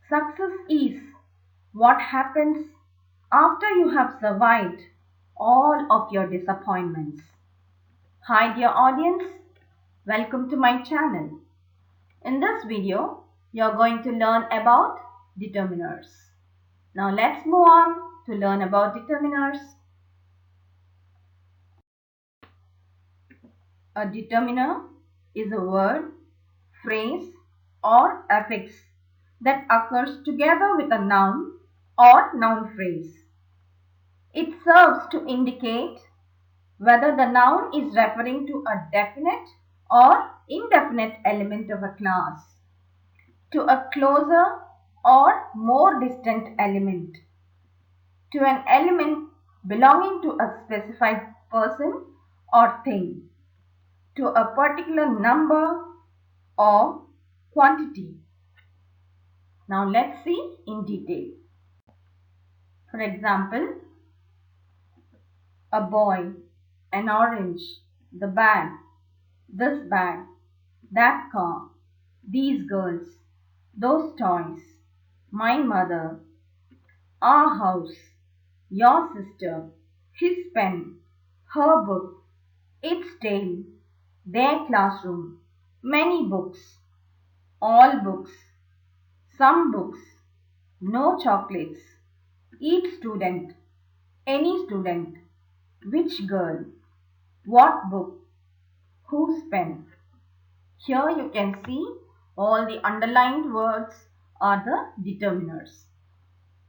Success is what happens after you have survived all of your disappointments. Hi dear audience, welcome to my channel. In this video, you are going to learn about determiners. Now let's move on to learn about determiners. A determiner is a word, phrase or affix that occurs together with a noun or noun phrase. It serves to indicate whether the noun is referring to a definite or indefinite element of a class, to a closer or more distant element, to an element belonging to a specified person or thing, to a particular number or quantity. Now let's see in detail. For example, a boy, an orange, the bag, this bag, that car, these girls, those toys, my mother, our house, your sister, his pen, her book, its tail, their classroom, many books, all books, some books, no chocolates, each student, any student, which girl, what book, whose pen. Here you can see all the underlined words are the determiners.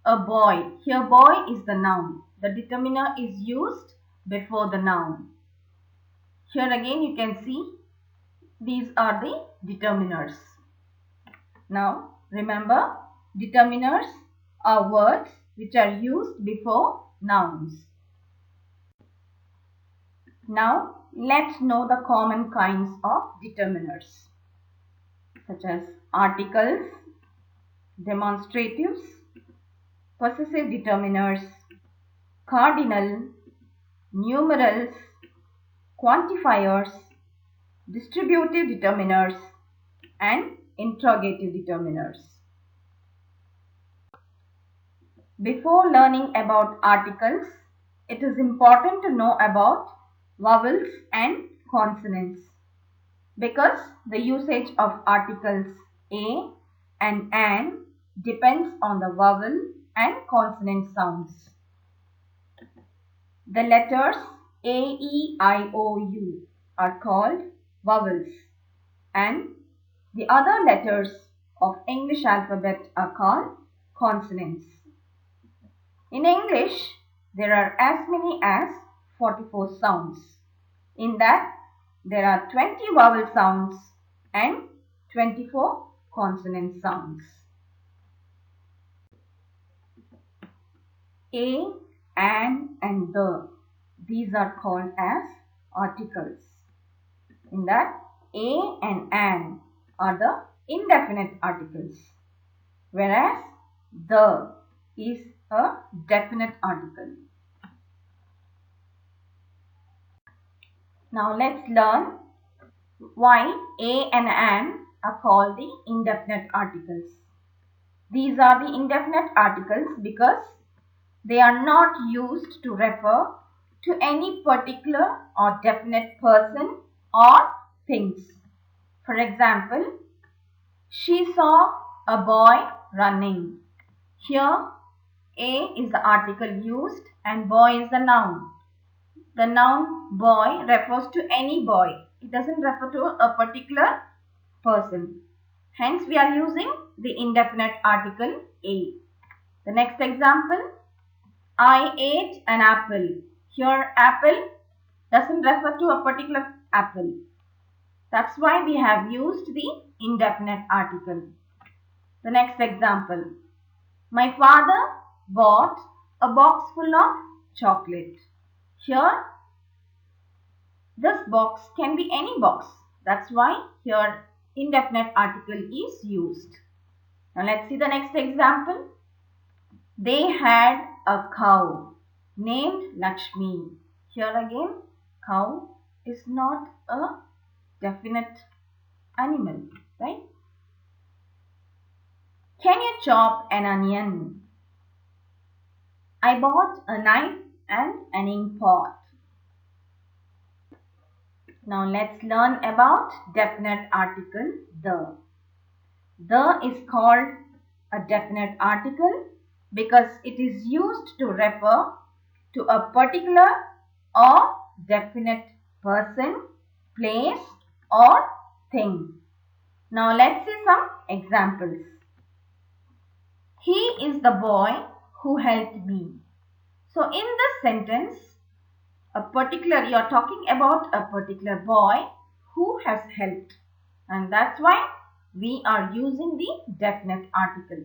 A boy, here boy is the noun. The determiner is used before the noun. Here again you can see these are the determiners. Now remember, determiners are words which are used before nouns. Now let's know the common kinds of determiners, such as articles, demonstratives, possessive determiners, cardinal, numerals, quantifiers, distributive determiners, and interrogative determiners. Before learning about articles, it is important to know about vowels and consonants, because the usage of articles a and an depends on the vowel and consonant sounds. The letters a, e, I, o, u are called vowels, and the other letters of English alphabet are called consonants. In English, there are as many as 44 sounds. In that, there are 20 vowel sounds and 24 consonant sounds. A, an, and the. These are called as articles. In that, a and an are the indefinite articles, whereas the is a definite article. Now let's learn why a and an are called the indefinite articles. These are the indefinite articles because they are not used to refer to any particular or definite person or things. For example, she saw a boy running. Here, a is the article used and boy is the noun. The noun boy refers to any boy. It doesn't refer to a particular person. Hence, we are using the indefinite article a. The next example, I ate an apple. Here, apple doesn't refer to a particular apple. That's why we have used the indefinite article. The next example, my father bought a box full of chocolate. Here, this box can be any box. That's why here indefinite article is used. Now let's see the next example. They had a cow named Lakshmi. Here again, cow is not a definite animal, right? Can you chop an onion? I bought a knife and an ink pot. Now let's learn about definite article the. The is called a definite article because it is used to refer to a particular or definite person, place or thing. Now let's see some examples. He is the boy who helped me. So in this sentence, you are talking about a particular boy who has helped, and that's why we are using the definite article.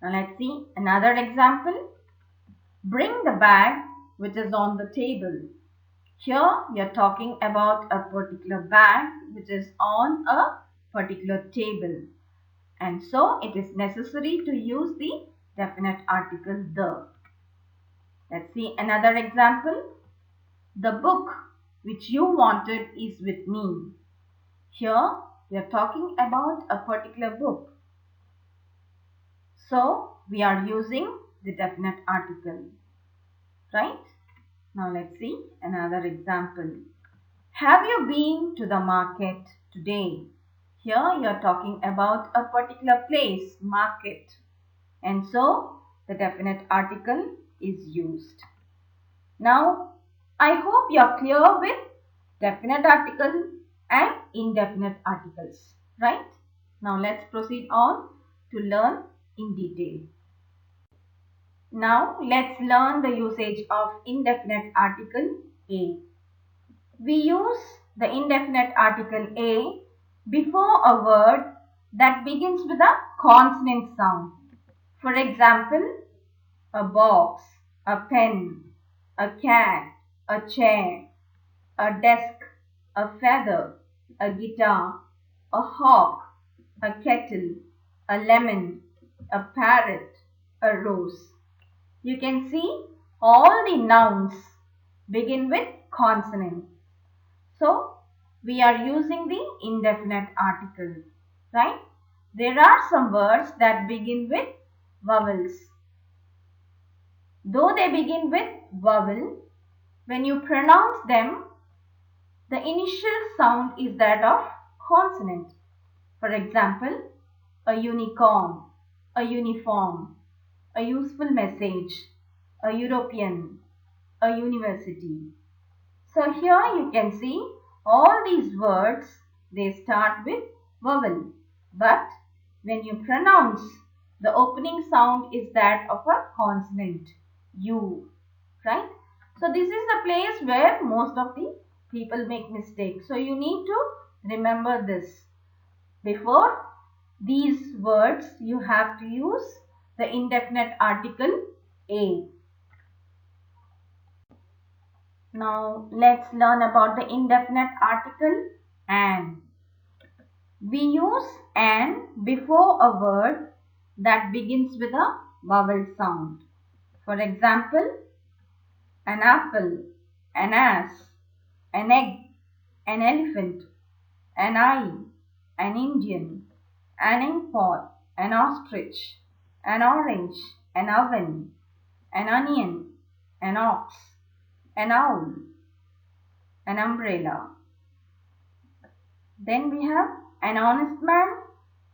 Now let's see another example. Bring the bag which is on the table. Here we are talking about a particular bag which is on a particular table, and so it is necessary to use the definite article the. Let's see another example. The book which you wanted is with me. Here we are talking about a particular book. So we are using the definite article, right? Now let's see another example. Have you been to the market today? Here you are talking about a particular place, market. And so the definite article is used. Now I hope you are clear with definite article and indefinite articles, right? Now let's proceed on to learn in detail. Now let's learn the usage of indefinite article a. We use the indefinite article a before a word that begins with a consonant sound. For example, a box, a pen, a cat, a chair, a desk, a feather, a guitar, a hawk, a kettle, a lemon, a parrot, a rose. You can see all the nouns begin with consonant. So we are using the indefinite article, right? There are some words that begin with vowels. Though they begin with vowel, when you pronounce them, the initial sound is that of consonant. For example, a unicorn, a uniform, a useful message, a European, a university. So here you can see all these words, they start with vowel. But when you pronounce, the opening sound is that of a consonant, U, right? So this is the place where most of the people make mistakes. So you need to remember this. Before these words, you have to use the indefinite article a. Now let's learn about the indefinite article an. We use an before a word that begins with a vowel sound. For example, an apple, an ass, an egg, an elephant, an eye, an Indian, an ink pot, an ostrich, an orange, an oven, an onion, an ox, an owl, an umbrella. Then we have an honest man,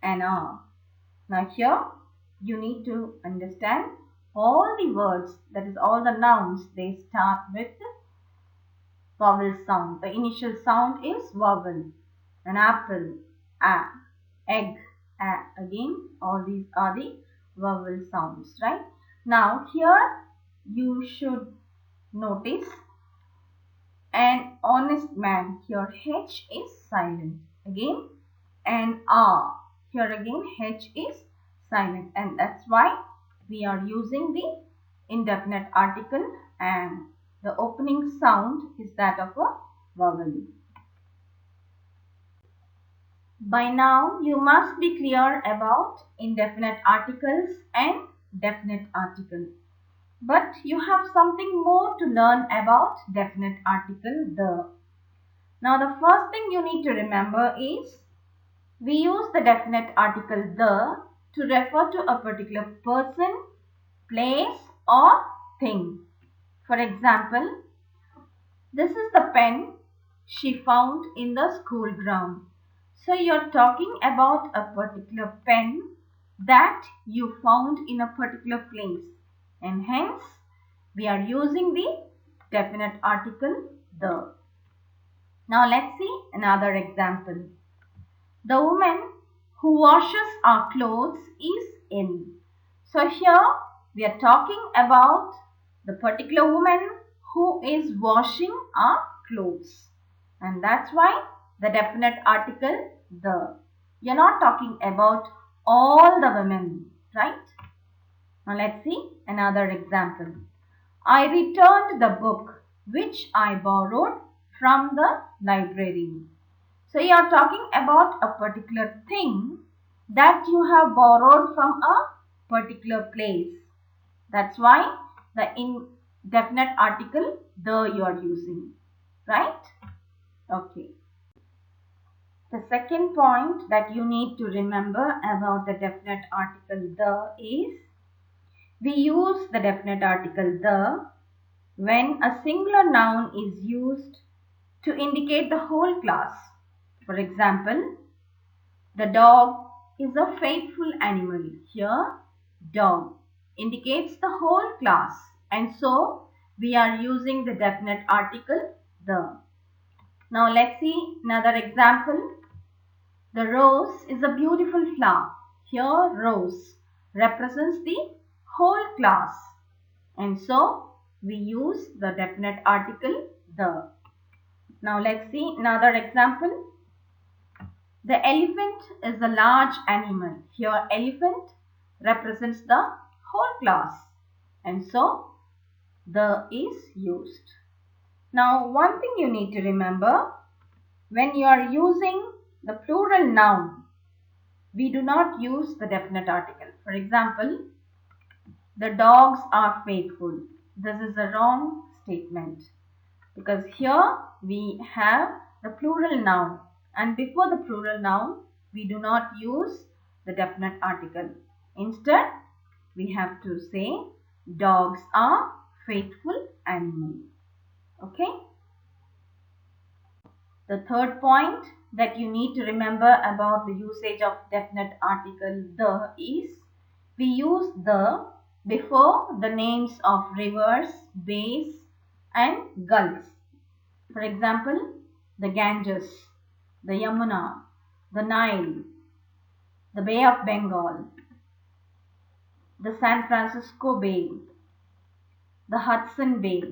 an hour. Now here you need to understand all the words, that is all the nouns, they start with vowel sound. The initial sound is vowel. An apple, a, egg, a. Again, all these are the vowel sounds, right? Now here you should notice an honest man. Here H is silent. Again, an R. Here again H is silent, and that's why we are using the indefinite article and the opening sound is that of a vowel. By now you must be clear about indefinite articles and definite article. But you have something more to learn about definite article the. Now the first thing you need to remember is we use the definite article the to refer to a particular person, place or thing. For example, this is the pen she found in the school ground. So you're talking about a particular pen that you found in a particular place, and hence we are using the definite article the. Now let's see another example. The woman who washes our clothes is ill. So here we are talking about the particular woman who is washing our clothes. And that's why the definite article the. You're not talking about all the women, right? Now let's see another example. I returned the book which I borrowed from the library. So you are talking about a particular thing that you have borrowed from a particular place. That's why the indefinite article the you are using, right? Okay. The second point that you need to remember about the definite article the is we use the definite article the when a singular noun is used to indicate the whole class. For example, the dog is a faithful animal. Here, dog indicates the whole class, and so we are using the definite article the. Now let's see another example. The rose is a beautiful flower. Here, rose represents the whole class, and so we use the definite article the. Now let's see another example. The elephant is a large animal. Here elephant represents the whole class, and so the is used. Now one thing you need to remember, when you are using the plural noun, we do not use the definite article. For example, the dogs are faithful. This is a wrong statement because here we have the plural noun, and before the plural noun we do not use the definite article. Instead we have to say dogs are faithful animals. Okay. The third point that you need to remember about the usage of definite article the is we use the before the names of rivers, bays and gulfs. For example, the Ganges, the Yamuna, the Nile, the Bay of Bengal, the San Francisco Bay, the Hudson Bay,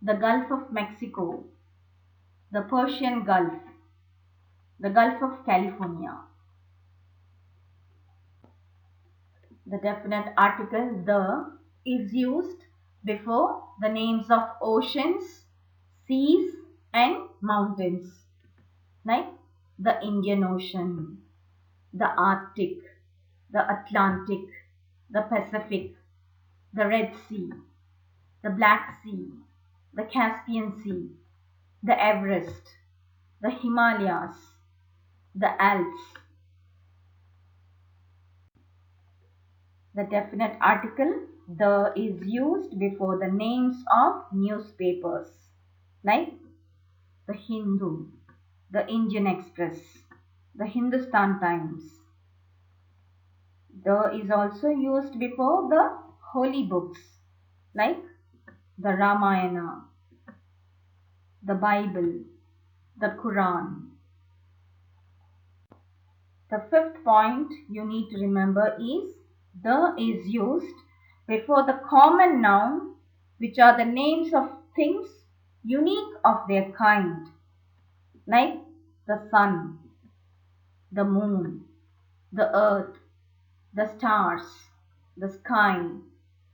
the Gulf of Mexico, the Persian Gulf, the Gulf of California. The definite article the is used before the names of oceans, seas and mountains, like the Indian Ocean, the Arctic, the Atlantic, the Pacific, the Red Sea, the Black Sea, the Caspian Sea, the Everest, the Himalayas, the Alps. The definite article the is used before the names of newspapers like the Hindu, the Indian Express, the Hindustan Times. The is also used before the holy books like the Ramayana, the Bible, the Quran. The fifth point you need to remember is the is used before the common noun, which are the names of things unique of their kind, like the sun, the moon, the earth, the stars, the sky,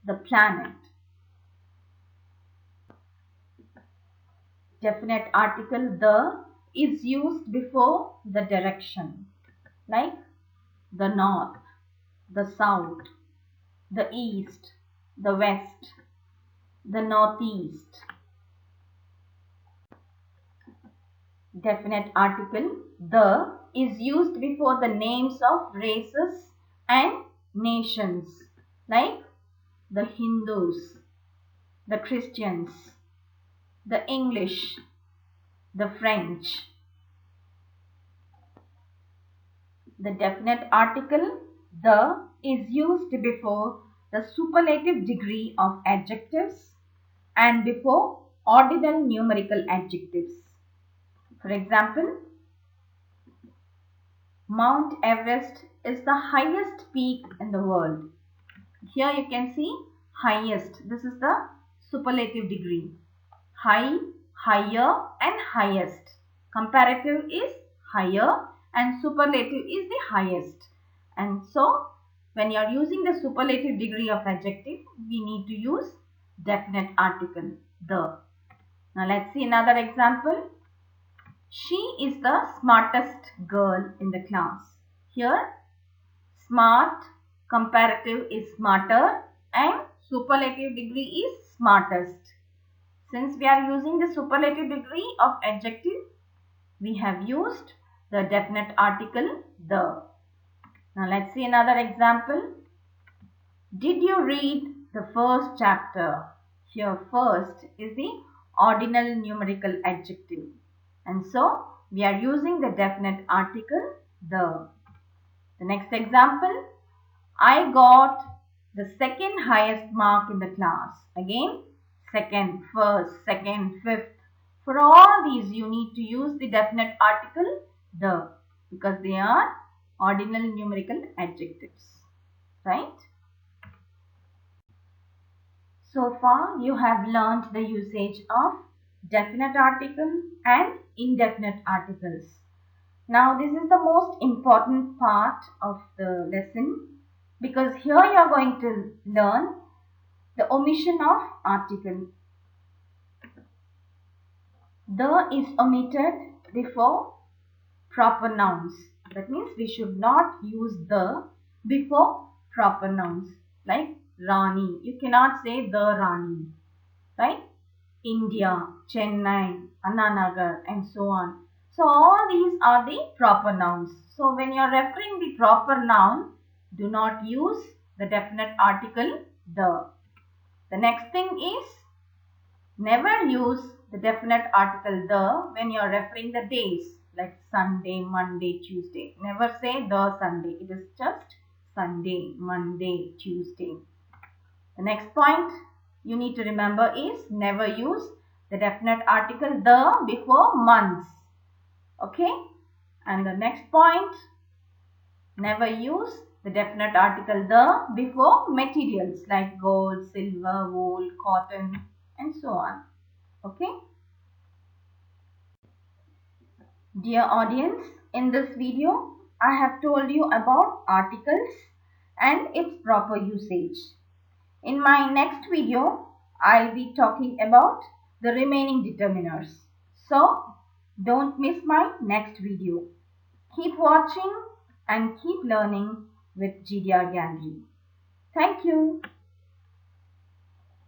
the planet. Definite article the is used before the direction, like the north, the south, the east, the west, the northeast. Definite article the is used before the names of races, and nations like the Hindus, the Christians, the English, the French. The definite article the is used before the superlative degree of adjectives and before ordinal numerical adjectives. For example, Mount Everest is the highest peak in the world. Here you can see highest. This is the superlative degree. High, higher and highest. Comparative is higher and superlative is the highest. And so when you are using the superlative degree of adjective, we need to use definite article the. Now let's see another example. She is the smartest girl in the class. Here smart, comparative is smarter and superlative degree is smartest. Since we are using the superlative degree of adjective, we have used the definite article the. Now let's see another example. Did you read the first chapter? Here first is the ordinal numerical adjective. And so we are using the definite article the. The next example, I got the second highest mark in the class. Again, second, first, second, fifth. For all these, you need to use the definite article the because they are ordinal numerical adjectives. Right? So far, you have learned the usage of definite article and indefinite articles. Now, this is the most important part of the lesson because here you are going to learn the omission of article. The is omitted before proper nouns. That means we should not use the before proper nouns like Rani. You cannot say the Rani, right? India, Chennai, Annanagar and so on. So all these are the proper nouns. So when you are referring the proper noun, do not use the definite article the. The next thing is never use the definite article the when you are referring the days like Sunday, Monday, Tuesday. Never say the Sunday. It is just Sunday, Monday, Tuesday. The next point you need to remember is never use the definite article the before months. Okay. And the next point, never use the definite article the before materials like gold, silver, wool, cotton and so on. Okay. Dear audience, in this video, I have told you about articles and its proper usage. In my next video, I'll be talking about the remaining determiners. So, don't miss my next video. Keep watching and keep learning with GDR Gallery. Thank you.